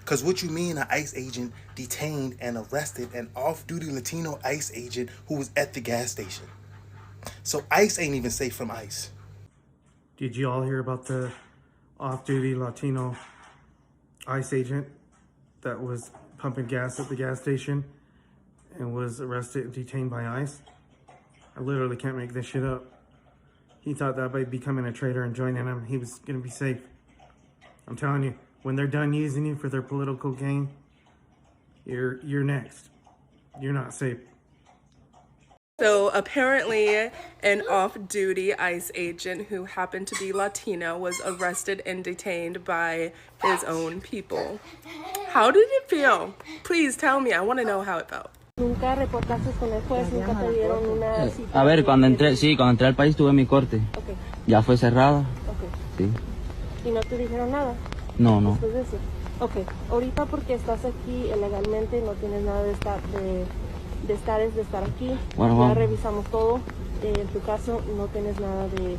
Because what you mean an ICE agent detained and arrested an off-duty Latino ICE agent who was at the gas station? So ICE ain't even safe from ICE. Did you all hear about the off-duty Latino ICE agent that was pumping gas at the gas station and was arrested and detained by ICE? I literally can't make this shit up. He thought that by becoming a traitor and joining them, he was gonna be safe. I'm telling you, when they're done using you for their political gain, you're next. You're not safe. So apparently an off-duty ICE agent who happened to be Latino was arrested and detained by his own people. How did it feel? Please tell me, I want to know how it felt. ¿Nunca reportaste con el juez? ¿Nunca te dieron una cita? A ver, cuando entré al país tuve mi corte. Okay. Ya fue cerrada. Okay. Sí. ¿Y no te dijeron nada? No. Después de eso. Ok, ahorita porque estás aquí ilegalmente, no tienes nada de estar aquí. Bueno, ya revisamos todo. En tu caso no tienes nada de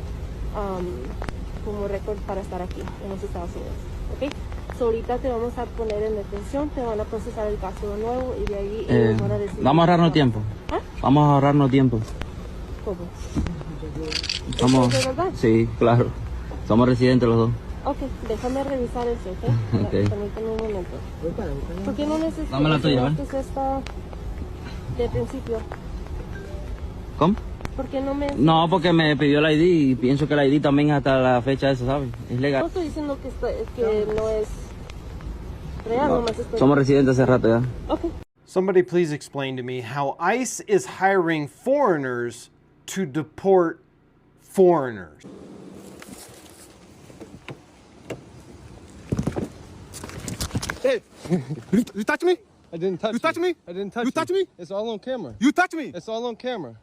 como récord para estar aquí en los Estados Unidos. Ok, so ahorita te vamos a poner en detención, te van a procesar el caso de nuevo y de ahí ellos van a decidir. Vamos a ahorrarnos tiempo. ¿Ah? Vamos a ahorrarnos tiempo. ¿Cómo? ¿Es de verdad? Sí, claro. Somos residentes los dos. Ok, déjame revisar eso, ¿ok? Okay. Permíteme un momento. ¿Por qué no necesitas Dame la tuya, esta de principio? ¿Cómo? ¿Por qué no me...? No, porque me pidió el ID y pienso que el ID también hasta la fecha de eso, ¿sabes? Es legal. No estoy diciendo que no es real, No, nomás estoy... somos residentes hace rato ya. Ok. Somebody please explain to me how ICE is hiring foreigners to deport foreigners. Hey, you touch me? I didn't touch you. You touch me? I didn't touch you. You touch me? It's all on camera. You touch me? It's all on camera.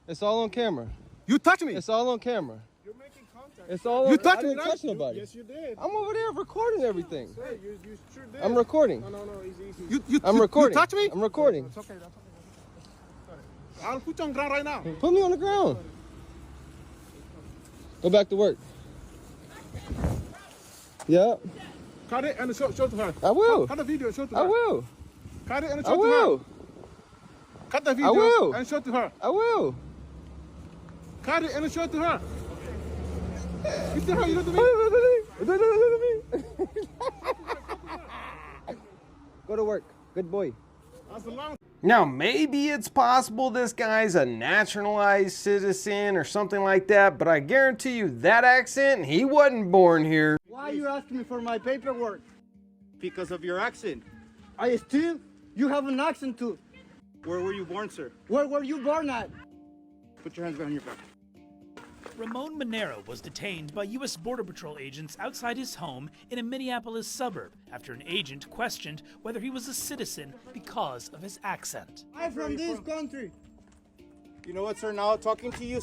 It's all on camera. You touch me? It's all on camera. You're making contact. It's all You on... touched I me, didn't right? touch nobody. Yes, you did. I'm over there recording everything. Sir, you sure did. I'm recording. No, easy. I'm recording. You touch me? I'm recording. That's okay. I'll put you on the ground right now. Put me on the ground. Go back to work. Yeah, Cut it and show to her. I will. Cut the video and show to her. I will. Cut it and I show to will. her. Cut the video will. and show to her. I will. Cut it and show to her. You see how you do to me? Go to work. Good boy. That's a long. Now, maybe it's possible this guy's a naturalized citizen or something like that, but I guarantee you that accent, he wasn't born here. Why are you asking me for my paperwork? Because of your accent. I still, you have an accent too. Where were you born, sir? Where were you born at? Put your hands behind your back. Ramon Monero was detained by U.S. Border Patrol agents outside his home in a Minneapolis suburb after an agent questioned whether he was a citizen because of his accent. I'm from this country. You know what, sir? Now talking to you,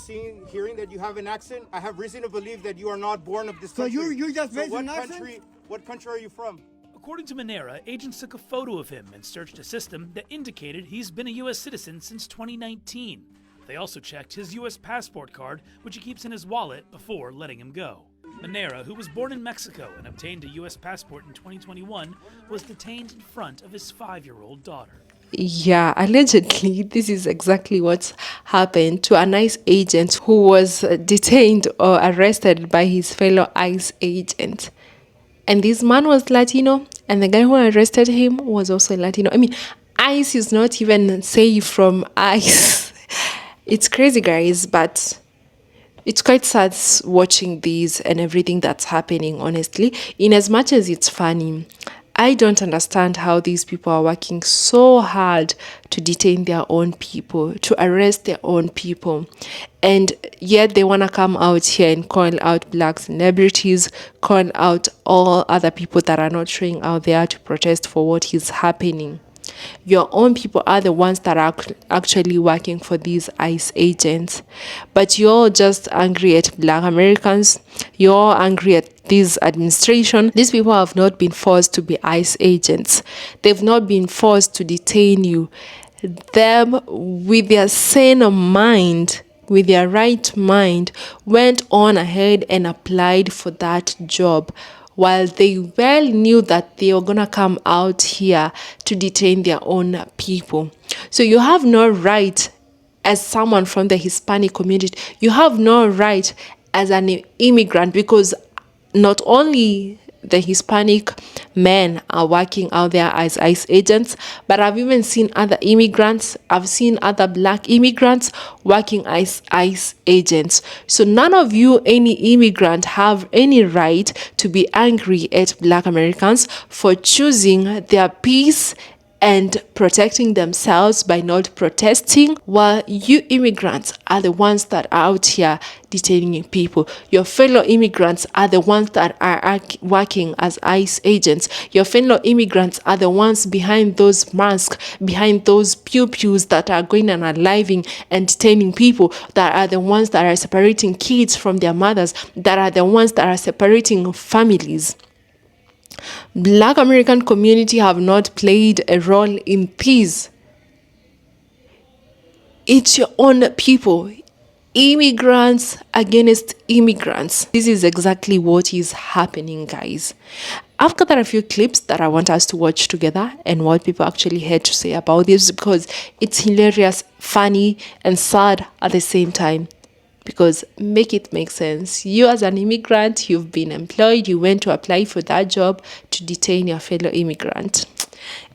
hearing that you have an accent, I have reason to believe that you are not born of this country. So you just raised an accent? What country are you from? According to Monero, agents took a photo of him and searched a system that indicated he's been a U.S. citizen since 2019. They also checked his U.S. passport card, which he keeps in his wallet, before letting him go. Monero, who was born in Mexico and obtained a U.S. passport in 2021, was detained in front of his 5-year-old daughter. Yeah, allegedly, this is exactly what happened to an ICE agent who was detained or arrested by his fellow ICE agent. And this man was Latino, and the guy who arrested him was also Latino. I mean, ICE is not even safe from ICE. It's crazy, guys, but it's quite sad watching these and everything that's happening, honestly. In as much as it's funny, I don't understand how these people are working so hard to detain their own people, to arrest their own people. And yet they want to come out here and call out black celebrities, call out all other people that are not showing out there to protest for what is happening. Your own people are the ones that are actually working for these ICE agents. But you're just angry at black Americans. You're angry at this administration. These people have not been forced to be ICE agents. They've not been forced to detain you. Them, with their sane mind, with their right mind, went on ahead and applied for that job. while they well knew that they were gonna come out here to detain their own people. So you have no right as someone from the Hispanic community, you have no right as an immigrant, because not only the Hispanic men are working out there as ICE agents, but I've even seen other immigrants, I've seen other black immigrants working as ICE agents. So none of you, any immigrant, have any right to be angry at black Americans for choosing their peace and protecting themselves by not protesting, while you immigrants are the ones that are out here detaining people. Your fellow immigrants are the ones that are working as ICE agents. Your fellow immigrants are the ones behind those masks, behind those pew-pews that are going and aliving and detaining people, that are the ones that are separating kids from their mothers, that are the ones that are separating families. Black American community have not played a role in peace. It's your own people. Immigrants against immigrants. This is exactly what is happening, guys. I've got a few clips that I want us to watch together and what people actually had to say about this, because it's hilarious, funny, and sad at the same time. Because make it make sense. You as an immigrant, you've been employed, you went to apply for that job to detain your fellow immigrant.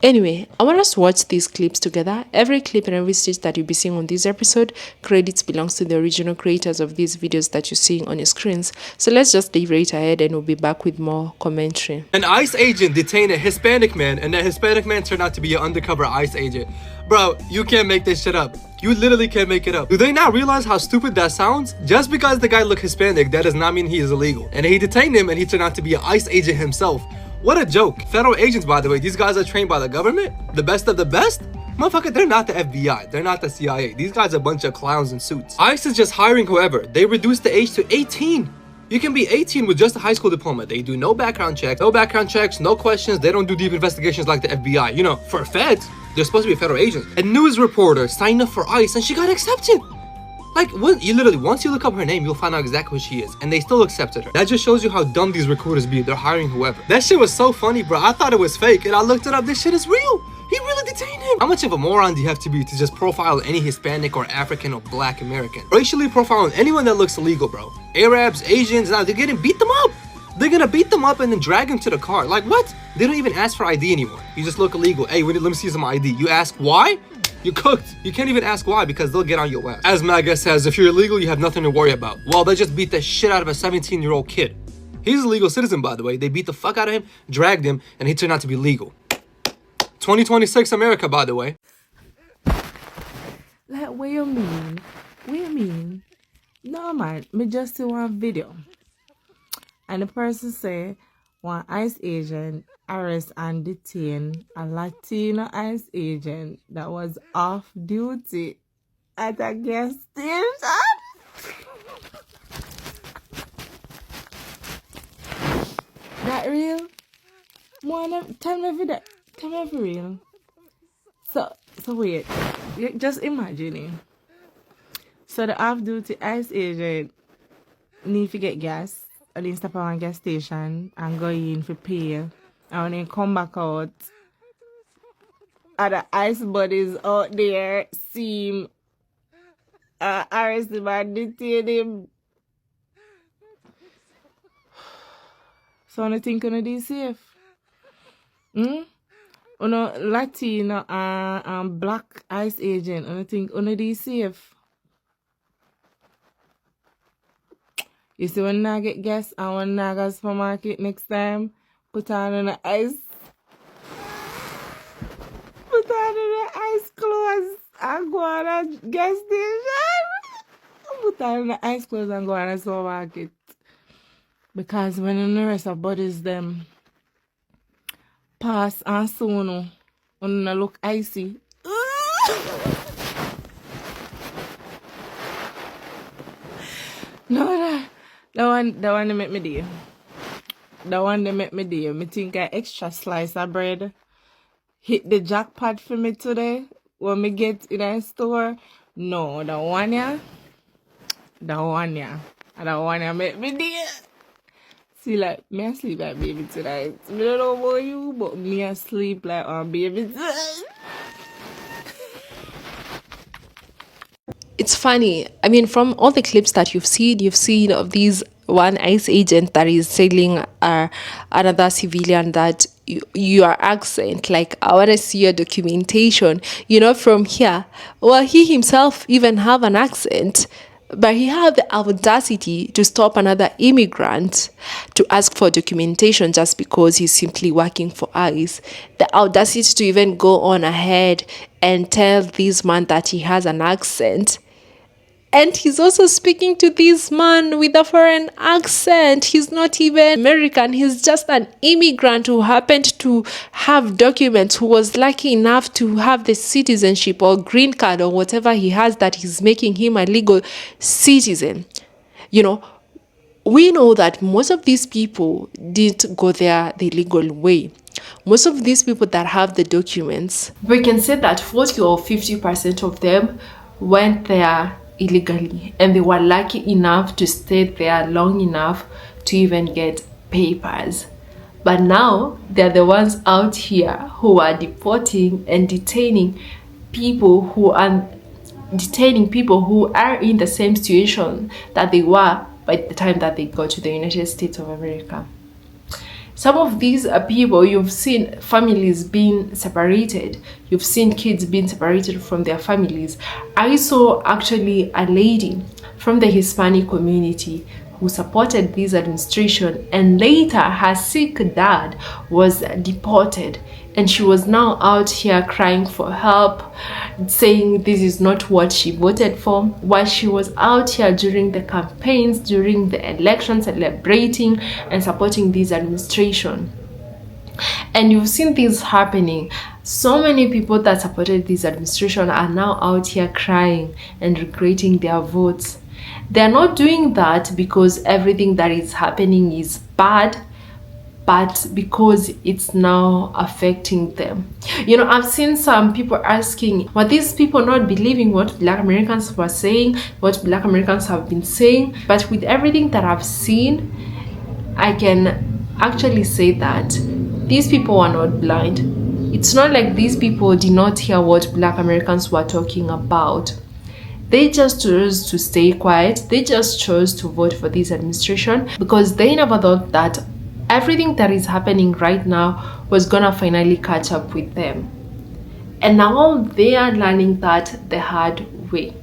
Anyway, I want us to watch these clips together. Every clip and every stitch that you'll be seeing on this episode, credits belongs to the original creators of these videos that you're seeing on your screens. So let's just dive right ahead and we'll be back with more commentary. An ICE agent detained a Hispanic man, and that Hispanic man turned out to be an undercover ICE agent. Bro, you can't make this shit up. You literally can't make it up. Do they not realize how stupid that sounds? Just because the guy looked Hispanic, that does not mean he is illegal. And he detained him and he turned out to be an ICE agent himself. What a joke. Federal agents, by the way, these guys are trained by the government? The best of the best? Motherfucker, they're not the FBI. They're not the CIA. These guys are a bunch of clowns in suits. ICE is just hiring whoever. They reduced the age to 18. You can be 18 with just a high school diploma. They do no background checks, no questions. They don't do deep investigations like the FBI. You know, for feds, they're supposed to be federal agents. A news reporter signed up for ICE and she got accepted. Like, you literally, once you look up her name, you'll find out exactly who she is. And they still accepted her. That just shows you how dumb these recruiters be. They're hiring whoever. That shit was so funny, bro. I thought it was fake. And I looked it up. This shit is real. He really detained him. How much of a moron do you have to be to just profile any Hispanic or African or Black American? Racially profiling anyone that looks illegal, bro. Arabs, Asians, now they're getting beat them up. They're gonna beat them up and then drag them to the car. Like, what? They don't even ask for ID anymore. You just look illegal. Hey, let me see some ID. You ask why? You're cooked. You can't even ask why, because they'll get on your ass. As MAGA says, if you're illegal, you have nothing to worry about. Well, they just beat the shit out of a 17-year-old kid. He's a legal citizen, by the way. They beat the fuck out of him, dragged him, and he turned out to be legal. 2026 America, by the way. Like, what you mean? What you mean? No, man. Me just see one video. And the person say, one ICE agent arrest and detain a Latino ICE agent that was off duty at a gas station. That real? Tell me if that. Tell me if real. So wait. Just imagining. So the off-duty ICE agent need to get gas. And then stop at one gas station and go in for pay. And then come back out. And the ICE buddies out there seem arrest him and detain him. So I think you do safe. Latino and Black ICE agent. I think you do safe. You see, when I get gas and when I go to the supermarket next time, put on the ice. Put on the ice clothes and go on a gas station. Put on the ice clothes and go on a supermarket. Because when the rest of bodies them pass and soon, when they look icy. No. That one they make me do. That one they make me do. Me think an extra slice of bread hit the jackpot for me today when me get in a store. No, that one ya make me do. See, like, me I sleep like baby tonight. I don't know about you, but me I sleep like baby tonight. It's funny. I mean, from all the clips that you've seen of these one ICE agent that is telling another civilian that your accent, like, I want to see your documentation, from here. Well, he himself even have an accent, but he had the audacity to stop another immigrant to ask for documentation just because he's simply working for ICE. The audacity to even go on ahead and tell this man that he has an accent. And he's also speaking to this man with a foreign accent. He's not even American. He's just an immigrant who happened to have documents, who was lucky enough to have the citizenship or green card or whatever he has that is making him a legal citizen. We know that most of these people didn't go there the legal way. Most of these people that have the documents, we can say that 40 or 50% of them went there illegally, and they were lucky enough to stay there long enough to even get papers. But now they're the ones out here who are deporting and detaining people who are in the same situation that they were by the time that they got to the United States of America. Some of these people, you've seen families being separated. You've seen kids being separated from their families. I saw actually a lady from the Hispanic community who supported this administration, and later her sick dad was deported, and she was now out here crying for help, saying this is not what she voted for, while she was out here during the campaigns, during the election, celebrating and supporting this administration. And you've seen this happening. So many people that supported this administration are now out here crying and regretting their votes. They're not doing that because everything that is happening is bad, but because it's now affecting them. I've seen some people asking, were these people not believing what Black Americans were saying, what Black Americans have been saying? But with everything that I've seen, I can actually say that these people are not blind. It's not like these people did not hear what Black Americans were talking about. They just chose to stay quiet. They just chose to vote for this administration because they never thought that everything that is happening right now was gonna finally catch up with them. And now they are learning that the hard way.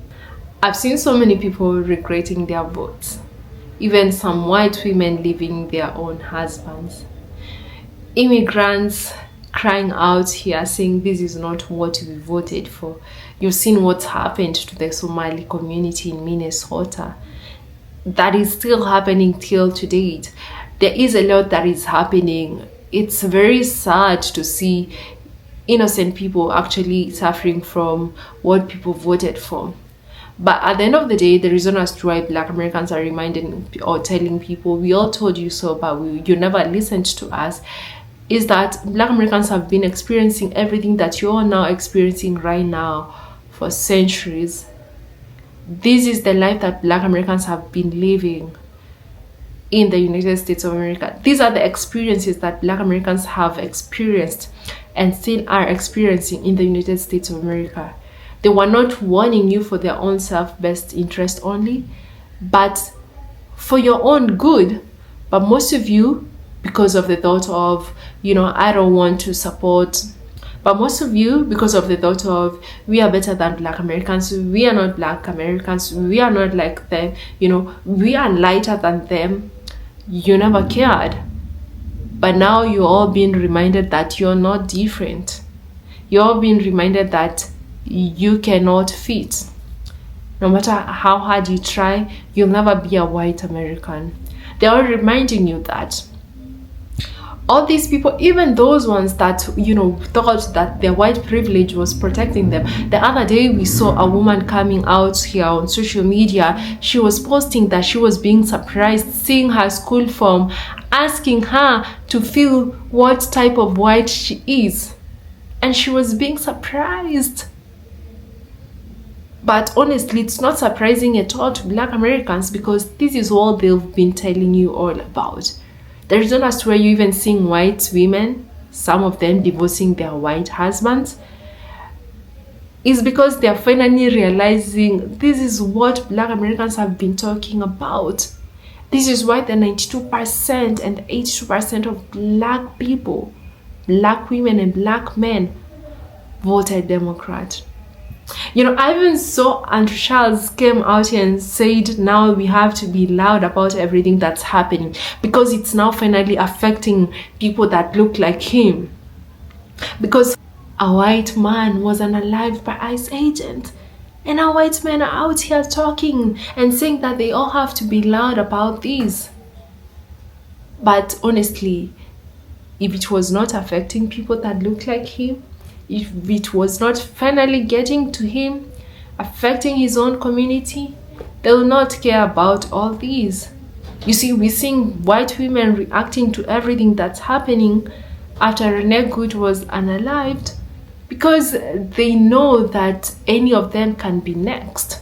I've seen so many people regretting their votes. Even some white women leaving their own husbands. Immigrants crying out here saying this is not what we voted for. You've seen what's happened to the Somali community in Minnesota. That is still happening till to date. There is a lot that is happening. It's very sad to see innocent people actually suffering from what people voted for. But at the end of the day, the reason as to why Black Americans are reminding or telling people, we all told you so, but you never listened to us, is that Black Americans have been experiencing everything that you're now experiencing right now for centuries. This is the life that Black Americans have been living in the United States of America. These are the experiences that Black Americans have experienced and still are experiencing in the United States of America. They were not warning you for their own self-best interest only, but for your own good. But most of you, because of the thought of, I don't want to support. But most of you, because of the thought of, we are better than Black Americans, we are not Black Americans, we are not like them, we are lighter than them, you never cared. But now you're all being reminded that you're not different. You're all being reminded that you cannot fit. No matter how hard you try, you'll never be a white American. They're all reminding you that. All these people, even those ones that, thought that their white privilege was protecting them. The other day, we saw a woman coming out here on social media. She was posting that she was being surprised seeing her school form, asking her to feel what type of white she is. And she was being surprised. But honestly, it's not surprising at all to Black Americans because this is all they've been telling you all about. There's zones as to where you even seeing white women, some of them divorcing their white husbands. It's because they're finally realizing this is what Black Americans have been talking about. This is why the 92% and 82% of Black people, Black women and Black men voted Democrat. You know, I even saw Andrew Charles came out here and said now we have to be loud about everything that's happening because it's now finally affecting people that look like him. Because a white man was unalived by ICE agent, and our white men are out here talking and saying that they all have to be loud about this. But honestly, if it was not affecting people that look like him, if it was not finally getting to him, affecting his own community, they will not care about all these. You see, we're seeing white women reacting to everything that's happening after Rene Good was unalived because they know that any of them can be next.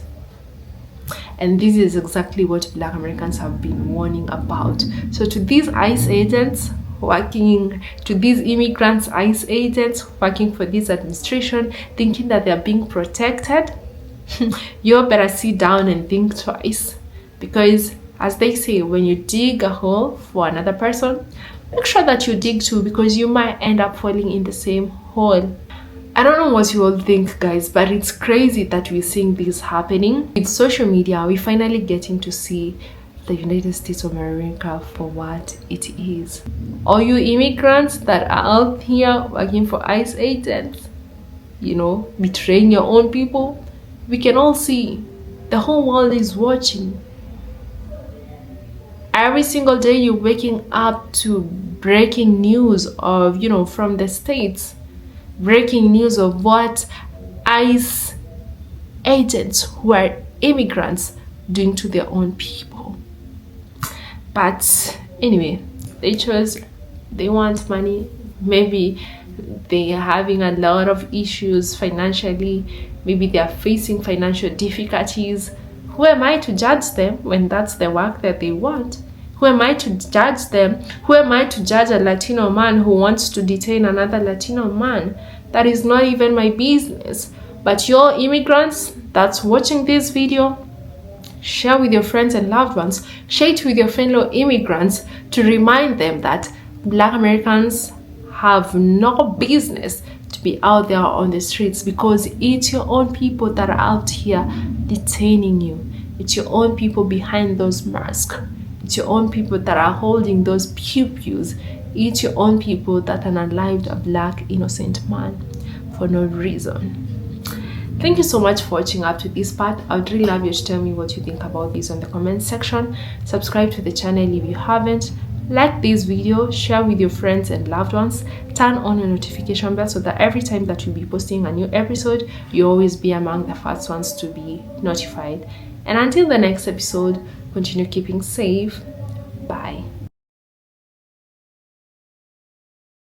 And this is exactly what Black Americans have been warning about. So to these ICE agents working, to these immigrants, ICE agents working for this administration, thinking that they're being protected, you better sit down and think twice. Because as they say, when you dig a hole for another person, make sure that you dig too, because you might end up falling in the same hole. I don't know what you all think, guys, but it's crazy that we're seeing this happening. With social media, we're finally getting to see the United States of America for what it is. All you immigrants that are out here working for ICE agents, you know, betraying your own people, we can all see. The whole world is watching. Every single day you're waking up to breaking news of, you know, from the States. Breaking news of what ICE agents who are immigrants doing to their own people. But anyway, they want money. Maybe they are having a lot of issues financially. Maybe they are facing financial difficulties. Who am I to judge them when that's the work that they want? Who am I to judge them? Who am I to judge a Latino man who wants to detain another Latino man? That is not even my business. But your immigrants that's watching this video, share with your friends and loved ones. Share it with your fellow immigrants to remind them that Black Americans have no business to be out there on the streets, because it's your own people that are out here detaining you. It's your own people behind those masks. It's your own people that are holding those pew-pews. It's your own people that unalived a Black innocent man for no reason. Thank you so much for watching up to this part. I would really love you to tell me what you think about this on the comment section. Subscribe to the channel if you haven't. Like this video, share with your friends and loved ones. Turn on your notification bell so that every time that we'll be posting a new episode, you always be among the first ones to be notified. And until the next episode, continue keeping safe. Bye.